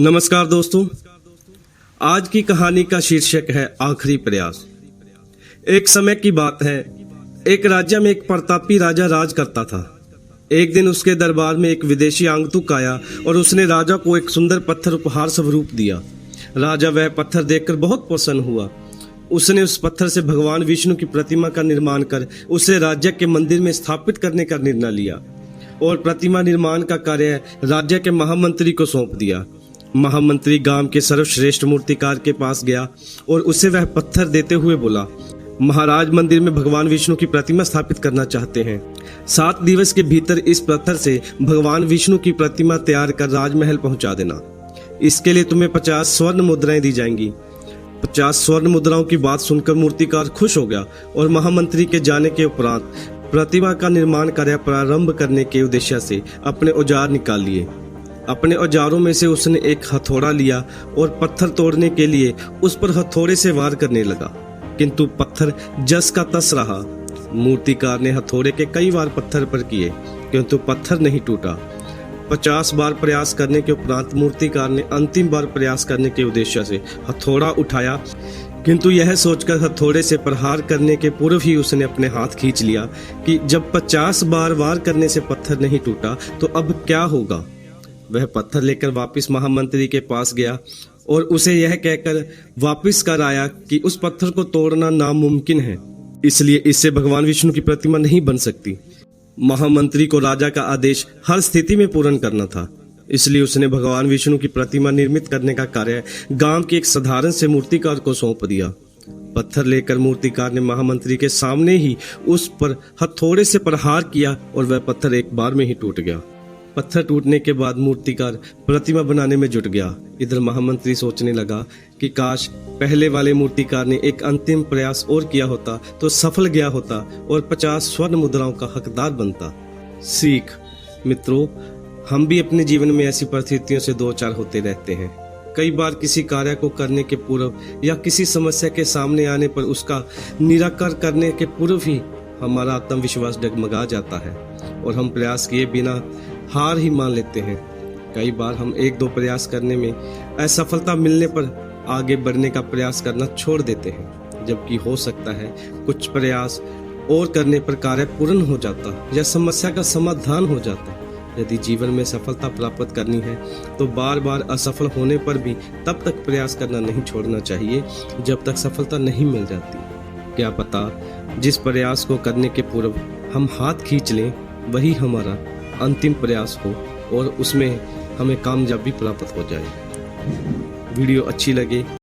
नमस्कार दोस्तों, आज की कहानी का शीर्षक है आखिरी प्रयास। एक समय की बात है, एक राज्य में एक प्रतापी राजा राज करता था। एक दिन उसके दरबार में एक विदेशी आगंतुक आया और उसने राजा को एक सुंदर पत्थर उपहार स्वरूप दिया। राजा वह पत्थर देखकर बहुत प्रसन्न हुआ। उसने उस पत्थर से भगवान विष्णु की प्रतिमा का निर्माण कर उसे राज्य के मंदिर में स्थापित करने का निर्णय लिया और प्रतिमा निर्माण का कार्य राज्य के महामंत्री को सौंप दिया। महामंत्री गांव के सर्वश्रेष्ठ मूर्तिकार के पास गया और उसे वह पत्थर देते हुए बोला, महाराज मंदिर में भगवान विष्णु की प्रतिमा स्थापित करना चाहते हैं। 7 दिवस के भीतर इस पत्थर से भगवान विष्णु की प्रतिमा तैयार कर राजमहल पहुंचा देना। इसके लिए तुम्हें 50 स्वर्ण मुद्राएं दी जाएंगी। 50 स्वर्ण मुद्राओं की बात सुनकर मूर्तिकार खुश हो गया और महामंत्री के जाने के उपरांत प्रतिमा का निर्माण कार्य प्रारंभ करने के उद्देश्य से अपने औजार निकाल लिए। अपने औजारों में से उसने एक हथौड़ा लिया और पत्थर तोड़ने के लिए उस पर हथौड़े से वार करने लगा, किंतु पत्थर जस का तस रहा। मूर्तिकार ने हथौड़े के कई बार पत्थर पर किए, किंतु पत्थर नहीं टूटा। 50 बार प्रयास करने के उपरांत मूर्तिकार ने अंतिम बार प्रयास करने के उद्देश्य से हथौड़ा उठाया, किंतु यह सोचकर हथौड़े से प्रहार करने के पूर्व ही उसने अपने हाथ खींच लिया कि जब 50 बार वार करने से पत्थर नहीं टूटा तो अब क्या होगा। वह पत्थर लेकर वापस महामंत्री के पास गया और उसे यह कहकर वापस कर आया कि उस पत्थर को तोड़ना नामुमकिन है, इसलिए इससे भगवान विष्णु की प्रतिमा नहीं बन सकती। महामंत्री को राजा का आदेश हर स्थिति में पूर्ण करना था, इसलिए उसने भगवान विष्णु की प्रतिमा निर्मित करने का कार्य गांव के एक साधारण से मूर्तिकार को सौंप दिया। पत्थर लेकर मूर्तिकार ने महामंत्री के सामने ही उस पर हथौड़े से प्रहार किया और वह पत्थर एक बार में ही टूट गया। पत्थर टूटने के बाद मूर्तिकार प्रतिमा बनाने में जुट गया। इधर महामंत्री सोचने लगा कि काश पहले वाले मूर्तिकार ने एक अंतिम प्रयास और किया होता तो सफल गया होता और 50 स्वर्ण मुद्राओं का हकदार बनता। सीख मित्रों, हम भी अपने जीवन में ऐसी परिस्थितियों से दो चार होते रहते हैं। कई बार किसी कार्य को करने के पूर्व या किसी समस्या के सामने आने पर उसका निराकरण करने के पूर्व ही हमारा आत्मविश्वास डगमगा जाता है और हम प्रयास किए बिना हार ही मान लेते हैं। कई बार हम 1-2 प्रयास करने में असफलता मिलने पर आगे बढ़ने का प्रयास करना छोड़ देते हैं, जबकि हो सकता है कुछ प्रयास और करने पर कार्य पूर्ण हो जाता या समस्या का समाधान हो जाता। यदि जीवन में सफलता प्राप्त करनी है तो बार बार असफल होने पर भी तब तक प्रयास करना नहीं छोड़ना चाहिए जब तक सफलता नहीं मिल जाती। क्या पता जिस प्रयास को करने के पूर्व हम हाथ खींच लें वही हमारा अंतिम प्रयास हो और उसमें हमें कामयाबी प्राप्त हो जाए। वीडियो अच्छी लगे